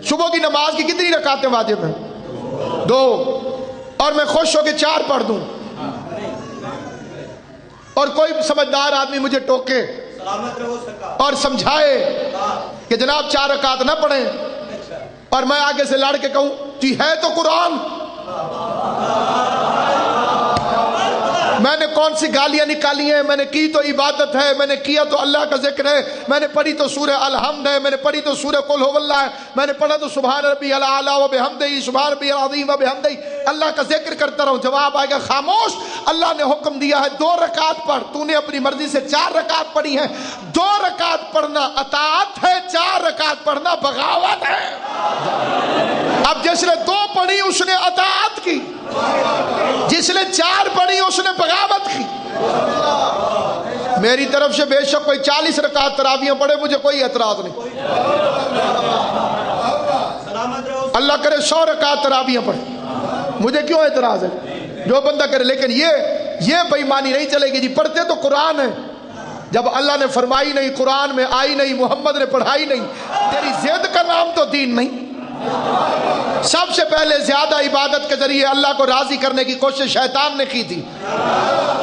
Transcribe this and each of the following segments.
صبح کی نماز کی کتنی رکعتیں واجب ہیں؟ 2. اور میں خوش ہو کے 4 پڑھ دوں اور کوئی سمجھدار آدمی مجھے ٹوکے اور سمجھائے کہ جناب 4 رکعت نہ پڑھیں، اور میں آگے سے لڑ کے کہوں جی ہے تو قرآن، میں نے کون سی گالیاں نکالی ہیں؟ میں نے کی تو عبادت ہے، میں نے کیا تو اللہ کا ذکر ہے، میں نے پڑھی تو سورہ الحمد ہے، میں نے پڑھی تو سورہ قل هو اللہ ہے، میں نے پڑھا تو سبحان ربی الاعلی و بحمدہ، سبحان ربی العظیم و بحمدہ، اللہ کا ذکر کرتا رہوں۔ جواب آئے گا خاموش، اللہ نے حکم دیا ہے 2 رکعت پڑھ، تو نے اپنی مرضی سے 4 رکعت پڑھی ہیں۔ 2 رکعت پڑھنا اطاعت ہے، 4 رکعت پڑھنا بغاوت ہے۔ اب جس نے 2 پڑھی اس نے اطاعت کی، جس نے 4 پڑھی اس نے بغاوت کی۔ میری طرف سے بے شک کوئی 40 رکعت تراویح پڑھے، مجھے کوئی اعتراض نہیں، اللہ کرے 100 رکعت تراویح پڑھے، مجھے کیوں اعتراض ہے؟ جو بندہ کرے، لیکن یہ بے ایمانی نہیں چلے گی جی پڑھتے تو قرآن ہے، جب اللہ نے فرمائی نہیں، قرآن میں آئی نہیں، محمد نے پڑھائی نہیں، تیری ضد کا نام تو دین نہیں۔ سب سے پہلے زیادہ عبادت کے ذریعے اللہ کو راضی کرنے کی کوشش شیطان نے کی تھی۔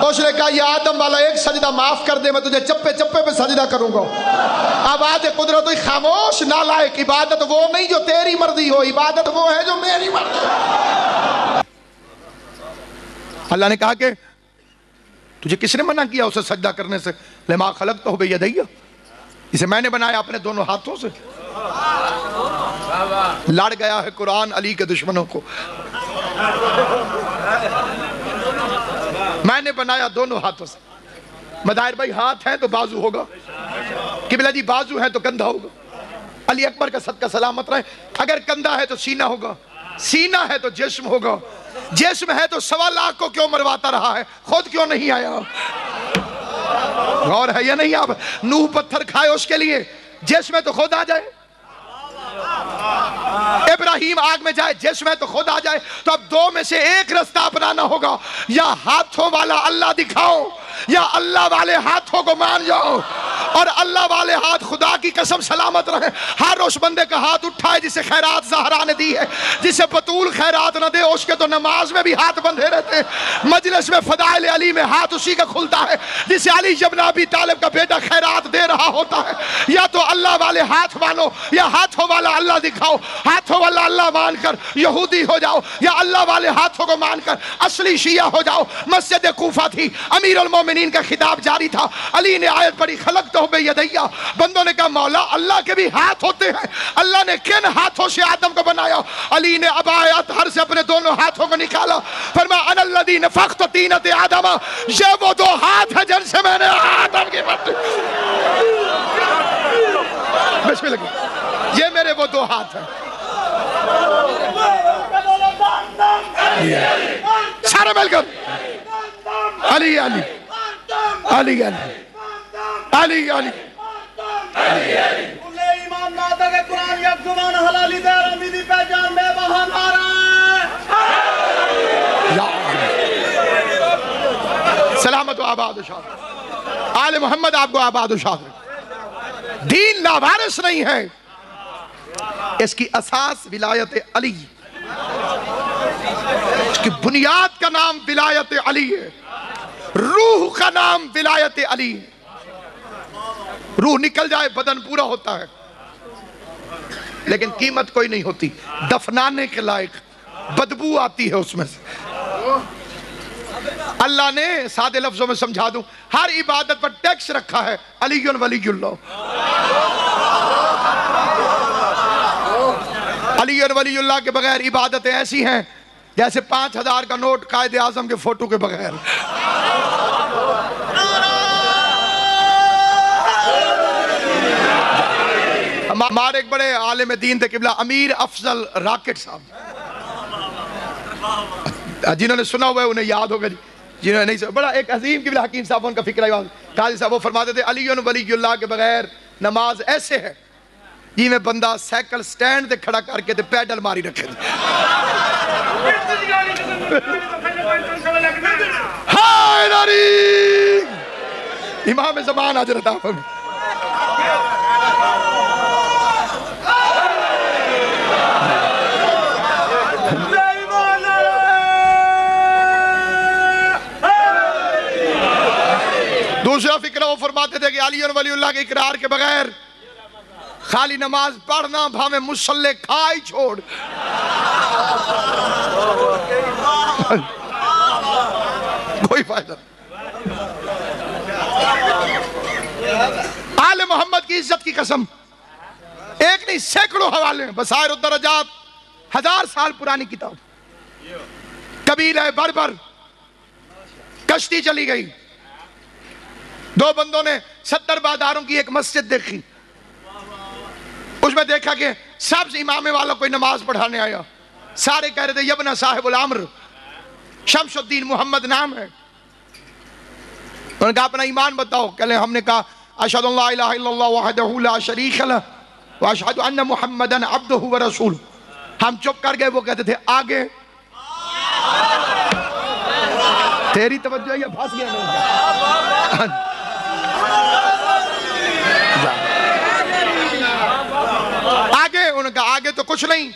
اس نے کہا یہ آدم والا ایک سجدہ معاف کر دے، میں تجھے چپے چپے پہ سجدہ کروں گا۔ اب آج قدرت ہوئی خاموش نالائق، عبادت وہ نہیں جو تیری مرضی ہو، عبادت وہ ہے جو میری مرضی ہو۔ اللہ نے کہا کہ تجھے کس نے منع کیا اسے سجدہ کرنے سے؟ لما خلقتہ بیدی، اسے میں نے بنایا اپنے دونوں ہاتھوں سے۔ لڑ گیا ہے قرآن علی کے دشمنوں کو، میں نے بنایا دونوں ہاتھوں سے۔ مدائر بھائی ہاتھ ہیں تو بازو ہوگا، قبلہ جی بازو ہیں تو کندھا ہوگا، علی اکبر کا صدقہ سلامت رہے، اگر کندھا ہے تو سینہ ہوگا، سینہ ہے تو جسم ہوگا، جسم ہے تو 1.25 لاکھ کو کیوں مرواتا رہا ہے، خود کیوں نہیں آیا؟ غور ہے یا نہیں؟ آپ نوح پتھر کھائے اس کے لیے، جسم ہے تو خود آ جائے، ابراہیم آگ میں جائے، جسم ہے تو خود آ جائے۔ تو اب 2 میں سے ایک رستہ اپنانا ہوگا، یا ہاتھوں والا اللہ دکھاؤ یا اللہ والے ہاتھوں کو مان جاؤ۔ اور اللہ والے ہاتھ خدا کی قسم سلامت رہے، ہر اس بندے کا ہاتھ اٹھائے جسے خیرات زہرا نے دی ہے، جسے بطول خیرات نہ دے اس کے تو نماز میں بھی ہاتھ بندھے رہتے ہیں، مجلس میں فضائل علی میں ہاتھ اسی کا کھلتا ہے جسے علی ابن ابی طالب کا بیٹا خیرات دے رہا ہوتا ہے۔ یا تو اللہ والے ہاتھ مانو یا ہاتھوں والا اللہ دکھاؤ، ہاتھوں والا اللہ مان کر یہودی ہو جاؤ، یا اللہ والے ہاتھوں کو مان کر اصلی شیعہ ہو جاؤ۔ مسجد کوفہ تھی، امیر المومنین کا خطاب جاری تھا، علی نے آیت پڑھی خلقتہ بیدی، بندوں نے کہا مولا اللہ کے بھی ہاتھ ہوتے ہیں، اللہ نے کن ہاتھوں سے آدم کو بنایا؟ علی نے عبائے اطہر سے اپنے دونوں ہاتھوں کو نکالا، فرمایا انا الذی نفخت طینۃ آدم، یہ وہ 2 ہاتھ ہیں جن سے میں نے آدم کی مٹی، بسم اللہ، یہ میرے وہ 2 ہاتھ ہیں۔ سارے مل کر علی علی علی علی علی علی ایمان ناتا کہ قرآن یک زمان حلالی دیر امیدی پہچان بے بہان آرہا ہے۔ سلامت و آباد و شاد، آل محمد آپ کو آباد و شاد رکھے۔ دین لاوارث نہیں ہے، اس کی اساس ولایت علی، اس کی بنیاد کا نام ولایت علی ہے، روح کا نام ولایت علی ہے۔ روح نکل جائے بدن پورا ہوتا ہے، لیکن قیمت کوئی نہیں ہوتی، دفنانے کے لائق، بدبو آتی ہے اس میں سے۔ اللہ نے سادے لفظوں میں سمجھا دوں، ہر عبادت پر ٹیکس رکھا ہے، علی ولی اللہ، علی ولی اللہ کے بغیر عبادتیں ایسی ہیں جیسے 5000 کا نوٹ قائد اعظم کے فوٹو کے بغیر۔ ہمارے ایک بڑے عالم دین تھے قبلہ امیر افضل راکٹ صاحب، جنہوں نے سنا ہوا ہے انہیں یاد ہوگا، جنہوں نے نہیں سنا، بڑا ایک عظیم قبلہ حکیم صاحب ان کا فکرہ قاضی صاحب وہ فرماتے تھے علی ولی اللہ کے بغیر نماز ایسے ہے جی میں بندہ سائیکل سٹینڈ تے کھڑا کر کے تے پیڈل ماری رکھے تھے۔ ہائے ناری امام زمان حضرت آپ فکر وہ فرماتے تھے کہ علی ولی اللہ کے اقرار کے بغیر خالی نماز پڑھنا بھاویں مصلی کھائی چھوڑ. کوئی فائدہ. آل محمد کی عزت کی قسم، ایک نہیں سینکڑوں حوالے ہیں. بصائر الدرجات 1000 سال پرانی کتاب. قبیلہ بربر، کشتی چلی گئی، 2 بندوں نے 70 باداروں کی ایک مسجد دیکھی. اس میں دیکھا کہ سب سے امامے والا کوئی نماز پڑھانے آیا. سارے کہہ رہے تھے یبنا صاحب العمر، شمس الدین محمد نام ہے. انہوں نے کہا اپنا ایمان بتاؤ. کہلے ہم نے کہا اشہد ان لا الہ الا اللہ وحدہ لا شریک لہ واشہد ان محمدا عبدہ ورسولہ. ہم چپ کر گئے. وہ کہتے تھے آگے. تیری توجہ یہ پھنس گیا نہیں. آگے. انہوں نے کہا آگے تو کچھ نہیں.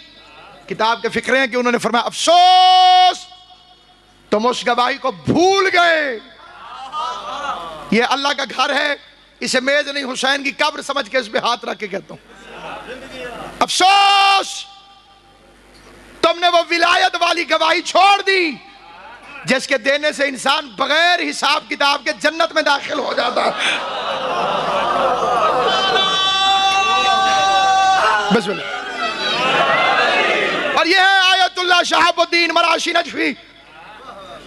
کتاب کے فکرے ہیں کہ انہوں نے فرمایا افسوس تم اس گواہی کو بھول گئے. یہ اللہ کا گھر ہے، اسے میز نہیں حسین کی قبر سمجھ کے اس پہ ہاتھ رکھ کے کہتا ہوں افسوس تم نے وہ ولایت والی گواہی چھوڑ دی جس کے دینے سے انسان بغیر حساب کتاب کے جنت میں داخل ہو جاتا ہے. بسم اللہ. اور یہ ہے آیت اللہ شہاب الدین مراشی نجفی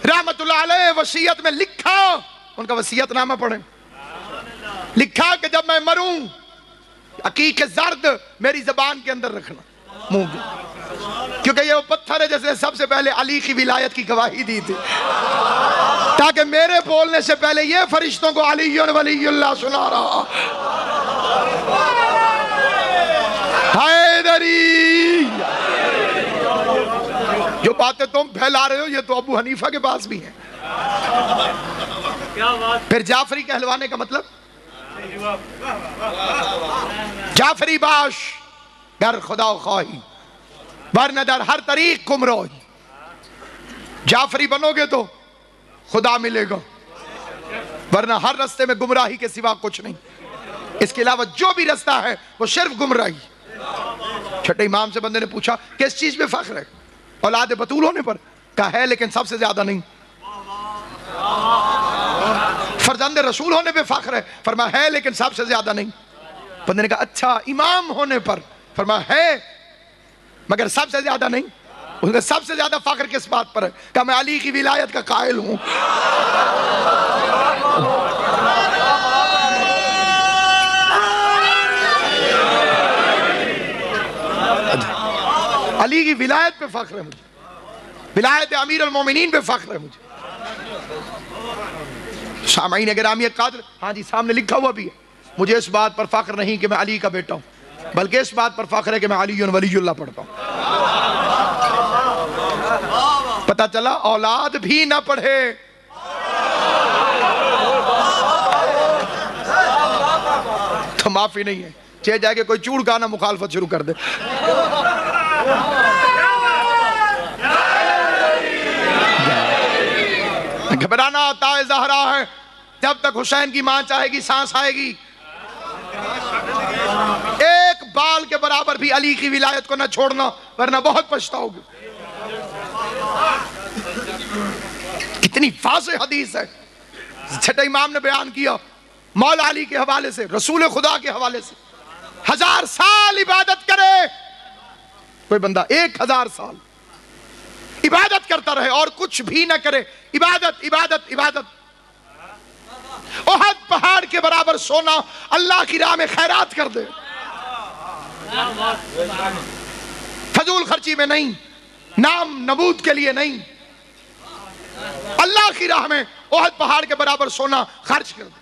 رحمت اللہ علیہ وصیت میں لکھا. ان کا وصیت نامہ پڑھیں. لکھا کہ جب میں مروں عقیق زرد میری زبان کے اندر رکھنا منہ کے، کیونکہ یہ وہ پتھر ہے جس نے سب سے پہلے علی کی ولایت کی گواہی دی تھی، تاکہ میرے بولنے سے پہلے یہ فرشتوں کو علی ولی اللہ سنا رہا. حیدری. جو باتیں تم پھیلا رہے ہو یہ تو ابو حنیفہ کے پاس بھی ہیں. پھر جعفری کہلوانے کا مطلب جعفری باش در خدا خواہی ورنہ در ہر طریق گمراہی. جعفری بنو گے تو خدا ملے گا، ورنہ ہر رستے میں گمراہی کے سوا کچھ نہیں. اس کے علاوہ جو بھی رستہ ہے وہ صرف گمراہی. چھٹے امام سے بندے نے پوچھا کس چیز پہ فخر ہے؟ اولاد بطول ہونے پر. کہا ہے لیکن سب سے زیادہ نہیں. فرزند رسول ہونے پہ فخر ہے؟ فرمایا ہے لیکن سب سے زیادہ نہیں. بندے نے کہا اچھا امام ہونے پر؟ فرمایا ہے مگر سب سے زیادہ نہیں. اس نے سب سے زیادہ فخر کس بات پر ہے؟ کہا میں علی کی ولایت کا قائل ہوں. علی کی ولایت پہ فخر ہے مجھے، ولایت امیر المومنین پہ فخر ہے مجھے. سامعین گرامی قادر، ہاں جی سامنے لکھا ہوا بھی ہے. مجھے اس بات پر فخر نہیں کہ میں علی کا بیٹا ہوں، بلکہ اس بات پر فخر ہے کہ میں علی ولی اللہ پڑھتا ہوں. پتہ چلا اولاد بھی نہ پڑھے تو معافی نہیں ہے. چاہے جائے کہ کوئی چوڑ گانا مخالفت شروع کر دے. گھبرانا عطائے زہرا ہے. جب تک حسین کی ماں چاہے گی سانس آئے گی. ایک بال کے برابر بھی علی کی ولایت کو نہ چھوڑنا ورنہ بہت پچھتاؤ گے. کتنی واضح حدیث ہے. چھٹے امام نے بیان کیا مولا علی کے حوالے سے، رسول خدا کے حوالے سے. 1000 سال عبادت کرے کوئی بندہ، 1000 سال عبادت کرتا رہے اور کچھ بھی نہ کرے، عبادت عبادت عبادت. احد پہاڑ کے برابر سونا اللہ کی راہ میں خیرات کر دے، فضول خرچی میں نہیں، نام نبوت کے لیے نہیں، اللہ کی راہ میں احد پہاڑ کے برابر سونا خرچ کر دے.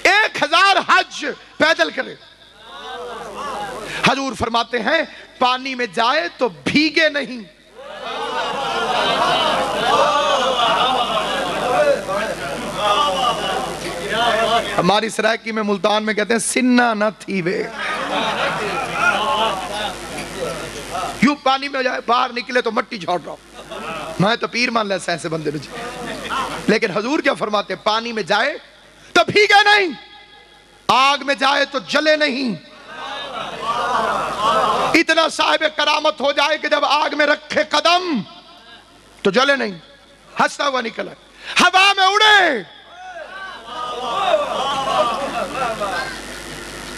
1000 حج پیدل کرے. حضور فرماتے ہیں پانی میں جائے تو بھیگے نہیں. ہماری سرائکی میں ملتان میں کہتے ہیں سننا نہ تھی وے. یوں پانی میں جائے باہر نکلے تو مٹی جھوڑ رہا ہوں. میں تو پیر مان لیسا ایسے بندے نے. لیکن حضور کیا فرماتے ہیں پانی میں جائے تو بھیگے نہیں، آگ میں جائے تو جلے نہیں، اتنا صاحب کرامت ہو جائے کہ جب آگ میں رکھے قدم تو جلے نہیں، ہنستا ہوا نکلا، ہوا میں اڑے،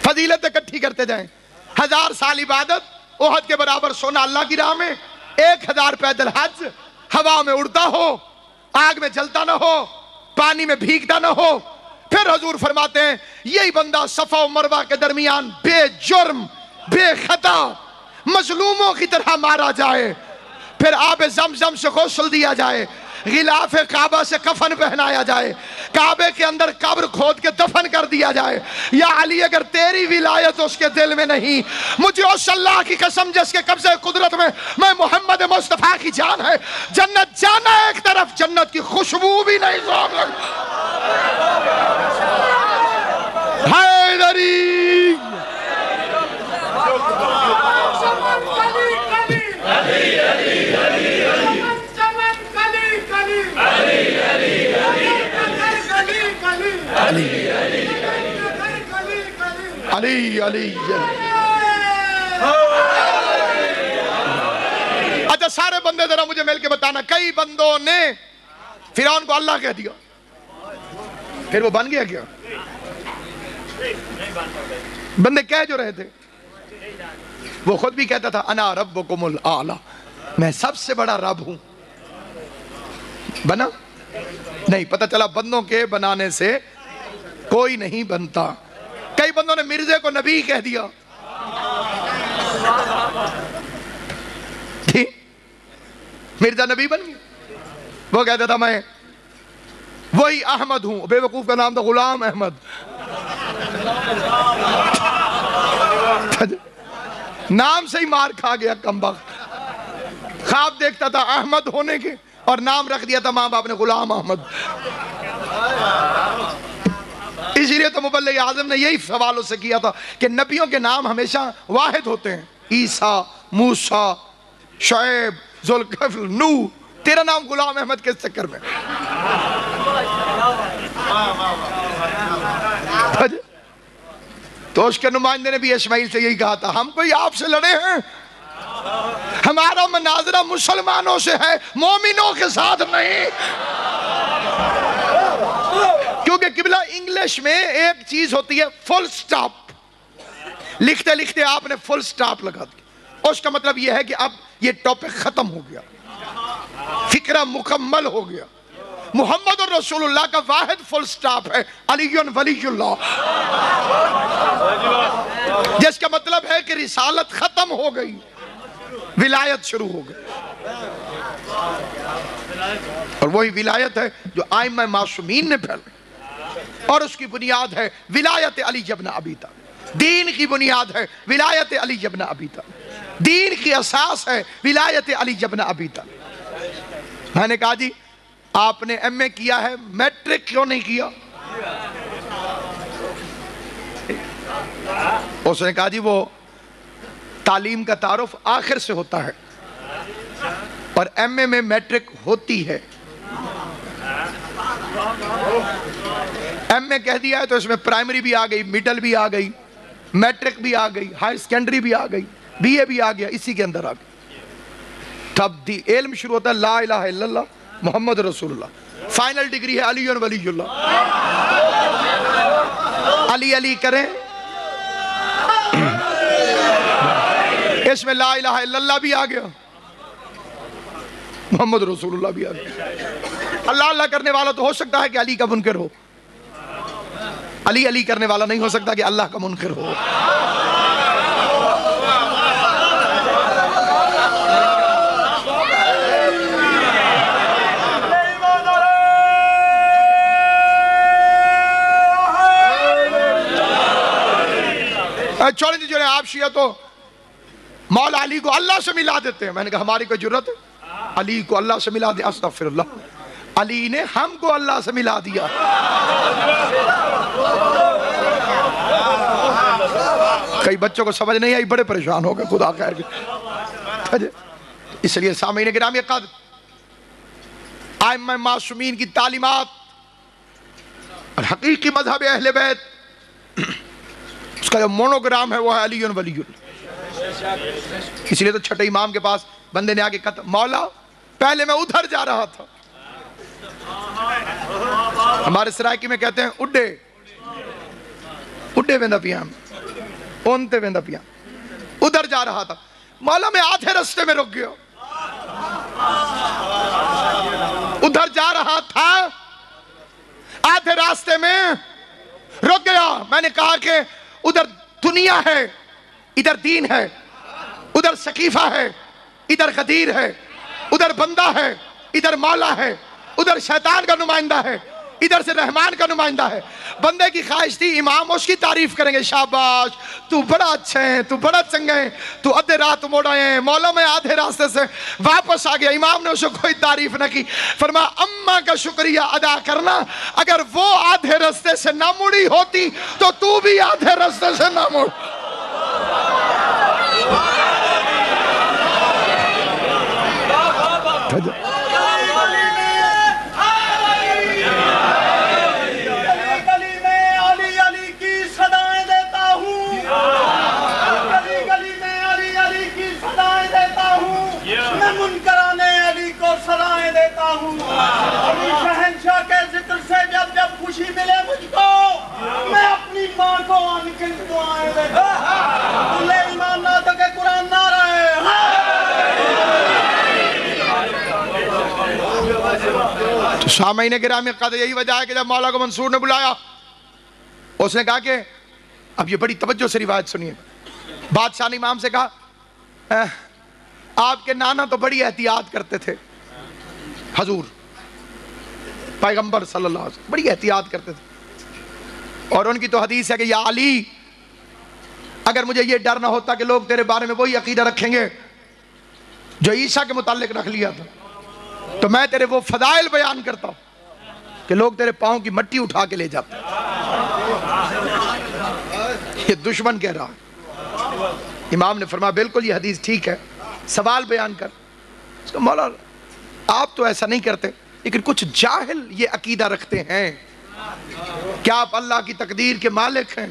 فضیلت اکٹھی کرتے جائیں، 1000 سال عبادت، احد کے برابر سونا اللہ کی راہ میں، 1000 پیدل حج، ہوا میں اڑتا ہو، آگ میں جلتا نہ ہو، پانی میں بھیگتا نہ ہو۔ پھر حضور فرماتے ہیں یہی بندہ صفا و مروہ کے درمیان بے جرم بے خطا مظلوموں کی طرح مارا جائے، پھر آب زمزم سے غسل دیا جائے، غلاف کعبہ سے کفن پہنایا جائے، کعبے کے اندر قبر کھود کے دفن کر دیا جائے، یا علی اگر تیری ولایت اس کے دل میں نہیں، مجھے اس اللہ کی قسم جس کے قبضے قدرت میں محمد مصطفیٰ کی جان ہے، جنت جانا ایک طرف، جنت کی خوشبو بھی نہیں سونگ لگتا۔ حیدری علی علی۔ اچھا سارے بندے ذرا مجھے مل کے بتانا، کئی بندوں نے فرعون کو اللہ کہہ دیا، پھر وہ بن گیا کیا؟ بندے کہہ جو رہے تھے، وہ خود بھی کہتا تھا انا ربکم الاعلی، میں سب سے بڑا رب ہوں، بنا نہیں، پتہ چلا بندوں کے بنانے سے کوئی نہیں بنتا۔ کئی بندوں نے مرزے کو نبی کہہ دیا، مرزا نبی بن گیا، وہ کہتا تھا میں وہی احمد ہوں، بے وقوف کا نام تھا غلام احمد، نام سے ہی مار کھا گیا کمبخت، خواب دیکھتا تھا احمد ہونے کے اور نام رکھ دیا تھا ماں باپ نے غلام احمد۔ اسی لیے تو مبلغ اعظم نے یہی سوالوں سے کیا تھا کہ نبیوں کے نام ہمیشہ واحد ہوتے ہیں، عیسیٰ، موسیٰ، شعیب، ذوالکفل، نوح، تیرا نام غلام احمد کس چکر میں؟ تو اس کے نمائندے نے بھی اسماعیل سے یہی کہا تھا، ہم کوئی آپ سے لڑے ہیں؟ ہمارا مناظرہ مسلمانوں سے ہے، مومنوں کے ساتھ نہیں۔ کیونکہ قبلہ انگلش میں ایک چیز ہوتی ہے فل سٹاپ، لکھتے لکھتے آپ نے فل سٹاپ لگا دیا، اس کا مطلب یہ ہے کہ اب یہ ٹاپک ختم ہو گیا، فکرہ مکمل ہو گیا۔ محمد الرسول اللہ کا واحد فل سٹاپ ہے علی ولی اللہ، جس کا مطلب ہے کہ رسالت ختم ہو گئی، ولایت شروع ہو گئی، اور وہی ولایت ہے جو ائمہ معصومین نے پھیلائی، اور اس کی بنیاد ہے ولایت علی ابن ابی طالب، دین کی بنیاد ہے ولایت علی ابن ابی طالب، دین کی اساس ہے ولایت علی ابن ابی طالب۔ میں نے کہا جی آپ نے ایم اے کیا ہے، میٹرک کیوں نہیں کیا؟ اس نے کہا جی وہ تعلیم کا تعارف آخر سے ہوتا ہے، اور ایم اے میں میٹرک ہوتی ہے، ایم اے کہہ دیا ہے تو اس میں پرائمری بھی آ گئی، مڈل بھی آ گئی، میٹرک بھی آ گئی، ہائر سیکنڈری بھی آ گئی، بی اے بھی آ گیا، اسی کے اندر آ گئی۔ تب علم شروع ہوتا ہے لا الہ الا اللہ محمد رسول اللہ، فائنل ڈگری ہے علی ولی اللہ، علی علی کریں، اس میں لا الہ الا اللہ بھی آ گیا، محمد رسول اللہ بھی آ گیا۔ اللہ اللہ کرنے والا تو ہو سکتا ہے کہ علی کا منکر ہو، علی علی کرنے والا نہیں ہو سکتا کہ اللہ کا منکر ہو۔ چھوڑیں جی آپ شیعہ تو مولا علی کو اللہ سے ملا دیتے ہیں، میں نے کہا ہماری کوئی جرت ہے علی کو اللہ سے ملا دیا؟ استغفر اللہ، علی نے ہم کو اللہ سے ملا دیا۔ کئی بچوں کو سمجھ نہیں آئی، بڑے پریشان ہو گئے، خدا خیر کی۔ اس لیے سامعین گرامی ائمہ معصومین کی تعلیمات اور حقیقی مذہب اہل بیت اس کا جو مونوگرام ہے وہ ہے علی ولی اللہ. اس لیے تو چھٹے امام کے پاس بندے نے آگے کہا مولا پہلے میں ادھر جا رہا تھا. ہمارے سرائکی میں کہتے ہیں اڈے اڈے ویندا پیام اونتے ویندا پیام. ادھر جا رہا تھا مولا میں آدھے رستے میں رک گیا. ادھر جا رہا تھا آدھے راستے میں رک گیا. میں نے کہا کہ ادھر دنیا ہے ادھر دین ہے, ادھر سقیفہ ہے ادھر غدیر ہے, ادھر بندہ ہے ادھر مولا ہے, ادھر شیطان کا نمائندہ ہے ادھر سے رحمان کا نمائندہ ہے. بندے کی خواہش تھی امام اس کی تعریف کریں گے, شاباش تو بڑا اچھا ہے, تو بڑا چنگا ہے, تو ادھے رات موڑ آئے ہیں. مولا میں آدھے راستے سے واپس آ گیا. امام نے اسے کوئی تعریف نہ کی. فرمایا اماں کا شکریہ ادا کرنا, اگر وہ آدھے راستے سے نہ مڑی ہوتی تو بھی آدھے راستے سے نہ مڑ. سلائیں دیتا ہوں علی شہنشاہ کے ذکر سے جب جب خوشی ملے مجھ کو میں اپنی ماں کو ان کی دعائیں دیتا ہوں. اللہ ایمان نہ تو کہ قرآن نہ رہے. تو سامعین گرامی قدر یہی وجہ ہے کہ جب مولا کو منصور نے بلایا اس نے کہا کہ اب یہ بڑی توجہ سے روایت سنیے. بادشاہ نے امام سے کہا آپ کے نانا تو بڑی احتیاط کرتے تھے, حضور پیغمبر صلی اللہ علیہ وسلم بڑی احتیاط کرتے تھے, اور ان کی تو حدیث ہے کہ یا علی اگر مجھے یہ ڈر نہ ہوتا کہ لوگ تیرے بارے میں وہی عقیدہ رکھیں گے جو عیسیٰ کے متعلق رکھ لیا تھا تو میں تیرے وہ فضائل بیان کرتا ہوں کہ لوگ تیرے پاؤں کی مٹی اٹھا کے لے جاتے. یہ دشمن کہہ رہا ہے. امام نے فرمایا بالکل یہ حدیث ٹھیک ہے, سوال بیان کر. اس کا مولا آپ تو ایسا نہیں کرتے, لیکن کچھ جاہل یہ عقیدہ رکھتے ہیں کیا آپ اللہ کی تقدیر کے مالک ہیں.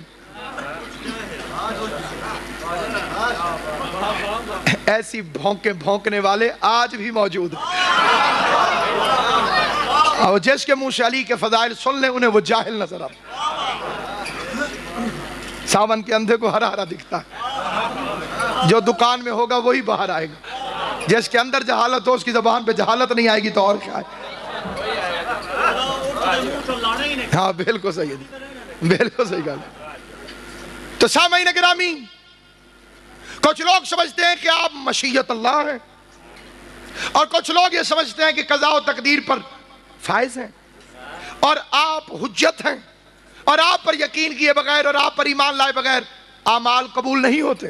ایسی بھونکیں بھونکنے والے آج بھی موجود ہیں, اور جس کے منہ سے علی کے فضائل سن لیں انہیں وہ جاہل نظر آتے. ساون کے اندھے کو ہرا ہرا دکھتا ہے, جو دکان میں ہوگا وہی باہر آئے گا. جس کے اندر جہالت ہو اس کی زبان پہ جہالت نہیں آئے گی تو اور کیا ہے. ہاں بالکل صحیح ہے, بالکل صحیح گل. تو سامعین گرامی کچھ لوگ سمجھتے ہیں کہ آپ مشیت اللہ ہیں, اور کچھ لوگ یہ سمجھتے ہیں کہ قضاء و تقدیر پر فائز ہیں, اور آپ حجت ہیں, اور آپ پر یقین کیے بغیر اور آپ پر ایمان لائے بغیر اعمال قبول نہیں ہوتے.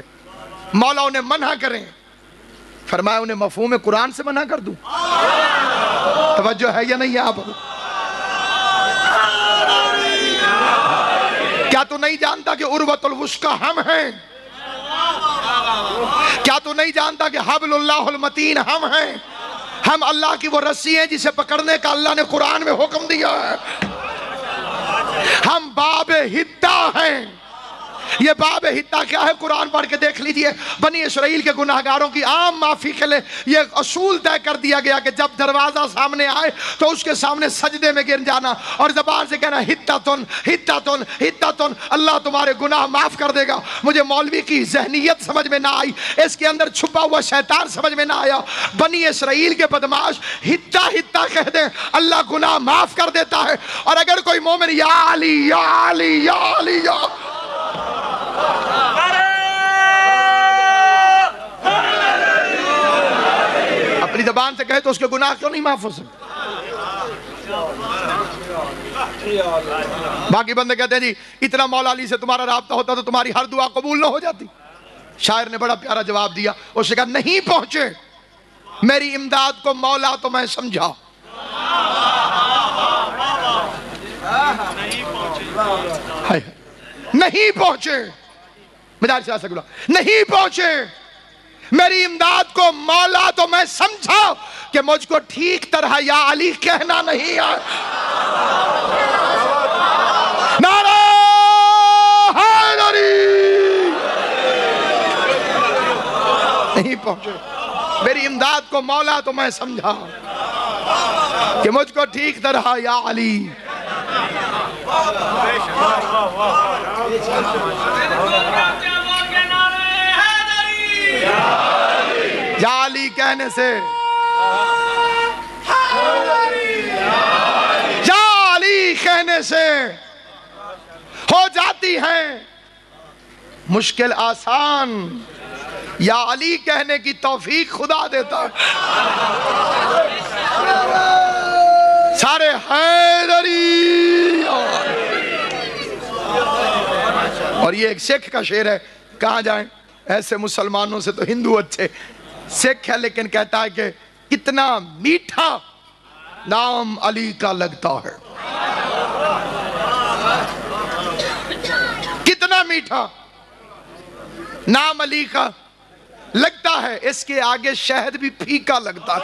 مولا انہیں منع کریں. فرمایا انہیں مفہوم قرآن سے منع کر دوں. توجہ ہے یا نہیں ہے آپ؟ کیا تو نہیں جانتا کہ عروۃ الوثقی ہم ہیں؟ کیا تو نہیں جانتا کہ حبل اللہ المتین ہم ہیں؟ ہم اللہ کی وہ رسی ہیں جسے پکڑنے کا اللہ نے قرآن میں حکم دیا ہے. ہم باب حدہ ہیں. یہ باب حدہ کیا ہے قرآن پڑھ کے دیکھ لیجئے. بنی اسرائیل کے گناہگاروں کی عام معافی کے لئے یہ اصول طے کر دیا گیا کہ جب دروازہ سامنے آئے تو اس کے سامنے سجدے میں گر جانا اور زبان سے کہنا حدتن حدتن حدتن, اللہ تمہارے گناہ معاف کر دے گا. مجھے مولوی کی ذہنیت سمجھ میں نہ آئی, اس کے اندر چھپا ہوا شیطان سمجھ میں نہ آیا. بنی اسرائیل کے بدماش حدہ حدہ کہہ دیں اللہ گناہ معاف کر دیتا ہے. اور اگر کوئی مومن یا علی یا علی یا علی یا اپنی زبان سے کہے تو اس کے گناہ کیوں نہیں معاف ہو سکتے؟ باقی بندے کہتے ہیں جی اتنا مولا علی سے تمہارا رابطہ ہوتا تو تمہاری ہر دعا قبول نہ ہو جاتی. شاعر نے بڑا پیارا جواب دیا, اس نے کہا نہیں پہنچے میری امداد کو مولا تو میں سمجھا. نہیں پہنچے مدار سے آسا گلا, نہیں پہنچے میری امداد کو مولا تو میں سمجھا کہ مجھ کو ٹھیک طرح یا علی کہنا نہیں آیا. نہیں پہنچے. میری امداد کو مولا تو میں سمجھا کہ مجھ کو ٹھیک طرح یا علی. یا علی کہنے سے یا علی کہنے سے ہو جاتی ہیں مشکل آسان. یا علی کہنے کی توفیق خدا دیتا ہے. سارے حیدری. اور یہ ایک سکھ کا شعر ہے. کہاں جائیں ایسے مسلمانوں سے تو ہندو اچھے. سکھ ہے لیکن کہتا ہے کہ کتنا میٹھا نام علی کا لگتا ہے. کتنا میٹھا نام علی کا لگتا ہے. اس کے آگے شہد بھی پھیکا لگتا ہے.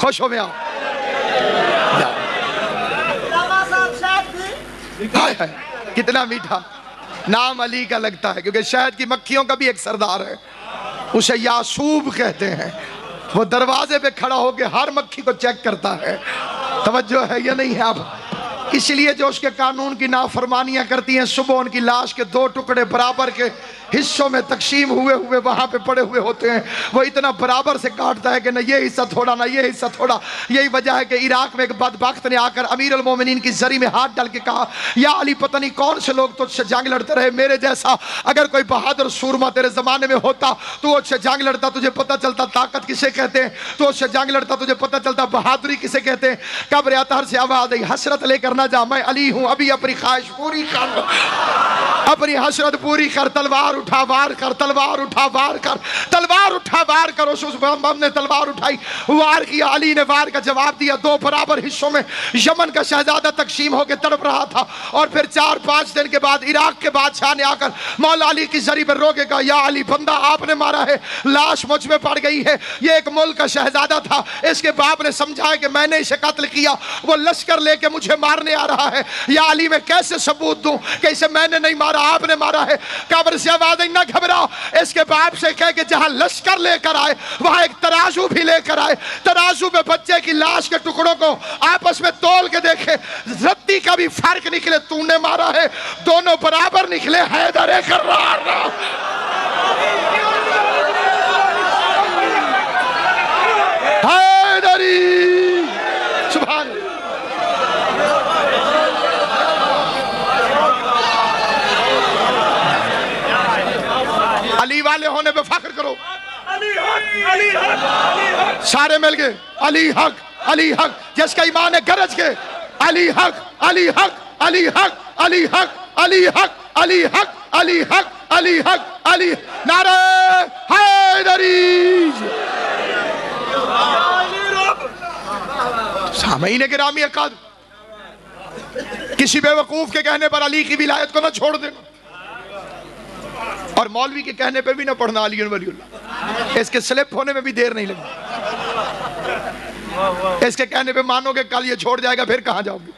خوش ہو گیا. کتنا میٹھا نام علی کا لگتا ہے. کیونکہ شہد کی مکھیوں کا بھی ایک سردار ہے, اسے یاسوب کہتے ہیں. وہ دروازے پہ کھڑا ہو کے ہر مکھی کو چیک کرتا ہے. توجہ ہے یا نہیں ہے آپ؟ اس لیے جو اس کے قانون کی نافرمانیاں کرتی ہیں, صبح ان کی لاش کے 2 ٹکڑے برابر کے حصوں میں تقسیم ہوئے وہاں پہ پڑے ہوئے ہوتے ہیں. وہ اتنا برابر سے کاٹتا ہے کہ نہ یہ حصہ تھوڑا نہ یہ حصہ تھوڑا. یہی وجہ ہے کہ عراق میں ایک بدبخت نے آ کر امیر المومنین کی زری میں ہاتھ ڈال کے کہا, یا علی پتہ نہیں کون سے لوگ تجھ سے جنگ لڑتے رہے, میرے جیسا اگر کوئی بہادر سورما تیرے زمانے میں ہوتا تو اس سے جنگ لڑتا, تجھے پتہ چلتا طاقت کسے کہتے ہیں, تو اس سے جنگ لڑتا تجھے پتہ چلتا بہادری کسے کہتے ہیں. قبر اطہر سے آواز آئی, حسرت لے کر نہ جا, میں علی ہوں, ابھی اپنی خواہش پوری کر, اپنی حسرت پوری کر. تلوار اٹھا وار کر, تلوار اٹھا وار کر, تلوار اٹھا وار کر. اس محمد نے تلوار اٹھائی, وار کیا. علی نے وار کا جواب دیا. 2 برابر حصوں میں یمن کا شہزادہ تقسیم ہو کے تڑپ رہا تھا. اور پھر 4-5 دن کے بعد عراق کے بادشاہ نے آ کر مولا علی کی زری پر روکے کہا, یا علی بندہ آپ نے مارا ہے, لاش مجھ میں پڑ گئی ہے. یہ ایک ملک کا شہزادہ تھا, اس کے باپ نے سمجھایا کہ میں نے اسے قتل کیا, وہ لشکر لے کے مجھے مارنے آ رہا ہے. یا علی میں کیسے ثبوت دوں کہ اسے میں نے نہیں مارا, آپ نے مارا ہے. قبر سے آواز آئی, نہ گھبراؤ. اس کے باپ سے کہے کہ جہاں لشکر لے کر آئے وہاں ایک ترازو بھی لے کر آئے. ترازو پہ بچے کی لاش کے ٹکڑوں کو آپس میں تول کے دیکھے, رتی کا بھی فرق نکلے, تو نے مارا ہے, دونوں برابر نکلے. حیدر کرار حیدری. سبحان اللہ. علی والے ہونے پہ فخر کرو. سارے مل گئے. علی حق, علی حق. جس کا ایمان ہے گرج کے, علی حق, علی حق, علی حق, علی حق, علی حق, علی حق, علی حق, علی حق, علی. نعرہ حیدری. سامعین گرامی اقدار, کسی بے وقوف کے کہنے پر علی کی ولایت کو نہ چھوڑ دینا, اور مولوی کے کہنے پہ بھی نہ پڑھنا علی ولی اللہ. اس کے سلپ ہونے میں بھی دیر نہیں لگی. اس کے کہنے پہ مانو کہ کل یہ چھوڑ جائے گا, پھر کہاں جاؤ گے.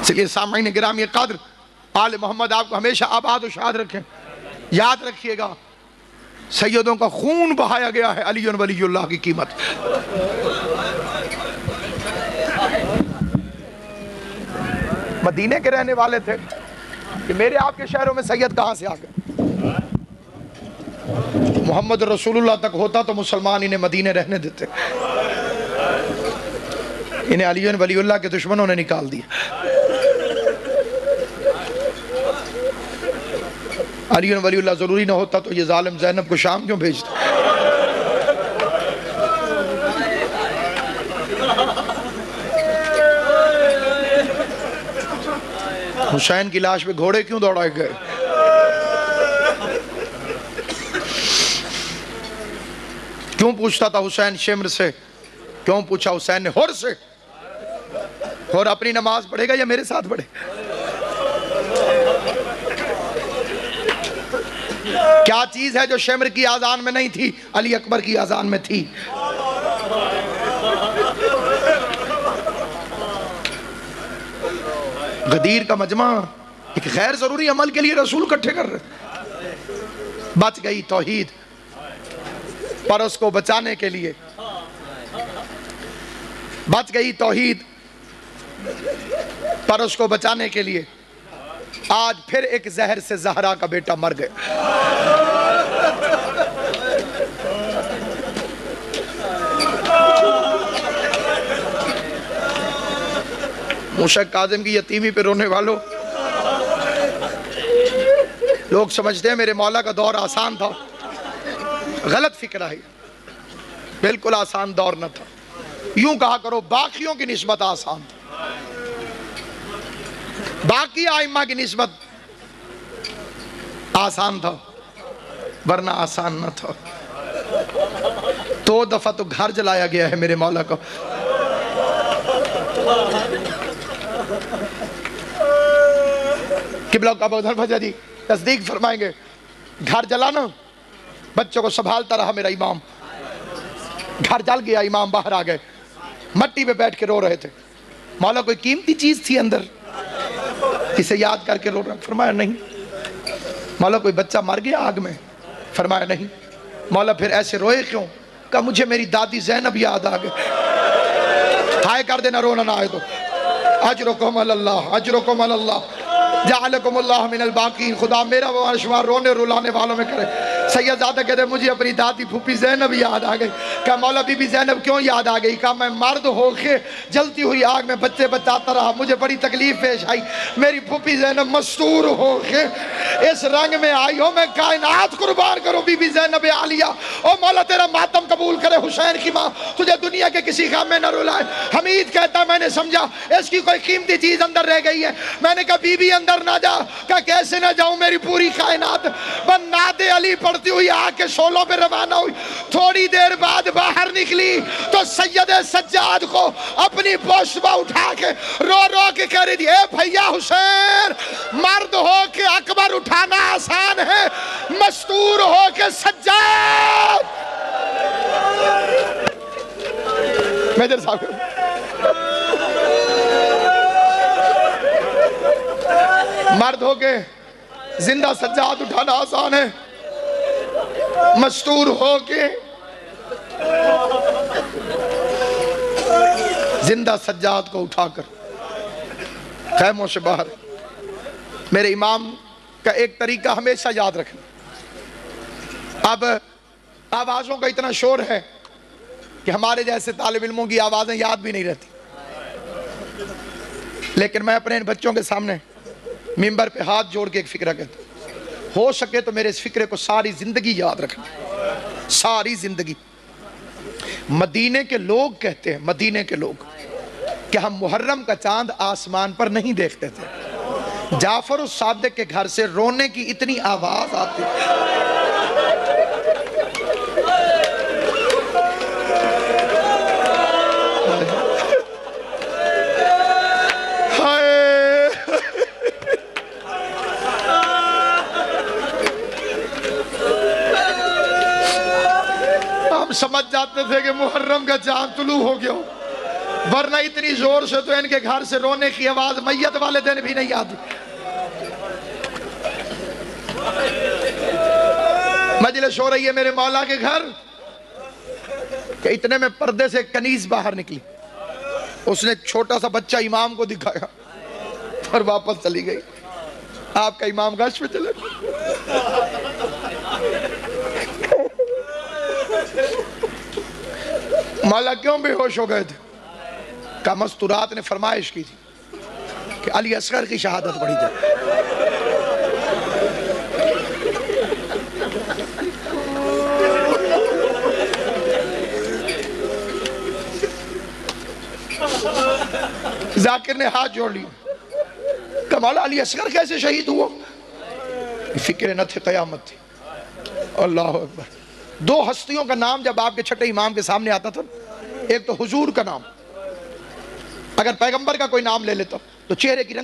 اس لیے سامعین گرامی قدر, آل محمد آپ کو ہمیشہ آباد و شاد رکھیں. یاد رکھیے گا سیدوں کا خون بہایا گیا ہے علی ولی اللہ کی قیمت. مدینے کے رہنے والے تھے کہ میرے آپ کے شہروں میں سید کہاں سے آ گئے. محمد رسول اللہ تک ہوتا تو مسلمان انہیں مدینے رہنے دیتے, انہیں علی ولی اللہ کے دشمنوں نے نکال دیا. علی ولی اللہ ضروری نہ ہوتا تو یہ ظالم زینب کو شام کیوں بھیجتا. حسین کی لاش پہ گھوڑے کیوں دوڑائے گئے. کیوں پوچھتا تھا حسین شمر سے, کیوں پوچھا حسین نے ہور سے, اور اپنی نماز پڑھے گا یا میرے ساتھ پڑھے. کیا چیز ہے جو شمر کی آذان میں نہیں تھی, علی اکبر کی آذان میں تھی. غدیر کا مجمع ایک غیر ضروری عمل کے لیے رسول اکٹھے کر رہے. بچ گئی توحید، پر اس کو بچانے کے لیے بچ گئی توحید، پر اس کو بچانے کے لیے آج پھر ایک زہر سے زہرا کا بیٹا مر گئے. موسیٰ کاظم کی یتیمی پہ رونے والوں، لوگ سمجھتے ہیں میرے مولا کا دور آسان تھا. غلط فکر ہے، بالکل آسان دور نہ تھا. یوں کہا کرو باقیوں کی نسبت آسان تھا، باقی آئمہ کی نسبت آسان تھا، ورنہ آسان نہ تھا. 2 دفعہ تو گھر جلایا گیا ہے میرے مولا کو. قبلہ کا ابو ذر بجری تصدیق فرمائیں گے، گھر جلانا بچوں کو سنبھالتا رہا میرا امام. گھر جل گیا، امام باہر آ گئے، مٹی پہ بیٹھ کے رو رہے تھے. مولا کوئی قیمتی چیز تھی اندر اسے یاد کر کے رو رہا؟ فرمایا نہیں. مولا کوئی بچہ مر گیا آگ میں؟ فرمایا نہیں. مولا پھر ایسے روئے کیوں؟ کہا مجھے میری دادی زینب یاد آ گئے. ہائے کر دینا، رونا نہ آئے تو. اجرکم اللہ، اجرکم اللہ، جعلکم اللہ من الباقین. خدا میرا و شمار رونے رلانے والوں میں کرے. سید زادہ کہتے مجھے اپنی دادی پھوپھی زینب یاد آ گئی. کہا مولا بی بی زینب کیوں یاد آ گئی؟ کہا میں مرد ہو کے جلتی ہوئی آگ میں بچے بچاتا رہا، مجھے بڑی تکلیف پیش آئی. میری پھوپھی زینب مستور ہو کے اس رنگ میں آئی ہو، میں کائنات قربان کروں بی بی زینب عالیہ. او مولا تیرا ماتم قبول کرے حسین کی ماں، تجھے دنیا کے کسی غم میں نہ رلائے. حمید کہتا میں نے سمجھا اس کی کوئی قیمتی چیز اندر رہ گئی ہے. میں نے کہا بی بی اندر نہ جا. کہا کیسے نہ جاؤں؟ میری پوری کائنات نعت علی پڑھتی ہوئی آ کے شولوں پہ روانہ ہوئی. تھوڑی دیر بعد باہر نکلی تو سید سجاد کو اپنی پشت پہ اٹھا کے رو رو کے کہہ رہی تھی اے بھیا حسین، مرد ہو کے اکبر اٹھانا آسان ہے، مستور ہو کے سجاد. میجر صاحب مرد ہو کے زندہ سجاد اٹھانا آسان ہے، مستور ہو کے زندہ سجاد کو اٹھا کر خیموں سے باہر. میرے امام کا ایک طریقہ ہمیشہ یاد رکھنا. اب آوازوں کا اتنا شور ہے کہ ہمارے جیسے طالب علموں کی آوازیں یاد بھی نہیں رہتی، لیکن میں اپنے ان بچوں کے سامنے ممبر پہ ہاتھ جوڑ کے ایک فکرہ کہتا ہوں، ہو سکے تو میرے اس فکرے کو ساری زندگی یاد رکھنا، ساری زندگی. مدینے کے لوگ کہتے ہیں، مدینے کے لوگ، کہ ہم محرم کا چاند آسمان پر نہیں دیکھتے تھے. جعفر الصادق کے گھر سے رونے کی اتنی آواز آتی سمجھ جاتے تھے کہ محرم کا چاند طلوع ہو گیا، ورنہ اتنی زور سے تو ان کے گھر سے رونے کی آواز میت والے دن بھی نہیں آتی. مجلس ہو رہی ہے میرے مولا کے گھر کہ اتنے میں پردے سے کنیز باہر نکلی. اس نے چھوٹا سا بچہ امام کو دکھایا اور واپس چلی گئی. آپ کا امام گشت پہ چلے. مولا کیوں بے ہوش ہو گئے تھے؟ کہ مستورات نے فرمائش کی تھی کہ علی اصغر کی شہادت پڑھی جائے. ذاکر نے ہاتھ جوڑ لیا کہ مولا علی اصغر کیسے شہید ہوا؟ فکر نہ تھے، قیامت تھی. اللہ اکبر. 2 ہستیوں کا نام جب آپ کے چھٹے امام کے سامنے آتا تھا، ایک تو حضور کا نام، اگر پیغمبر کا کوئی نام لے لیتا تو چہرے کی رنگ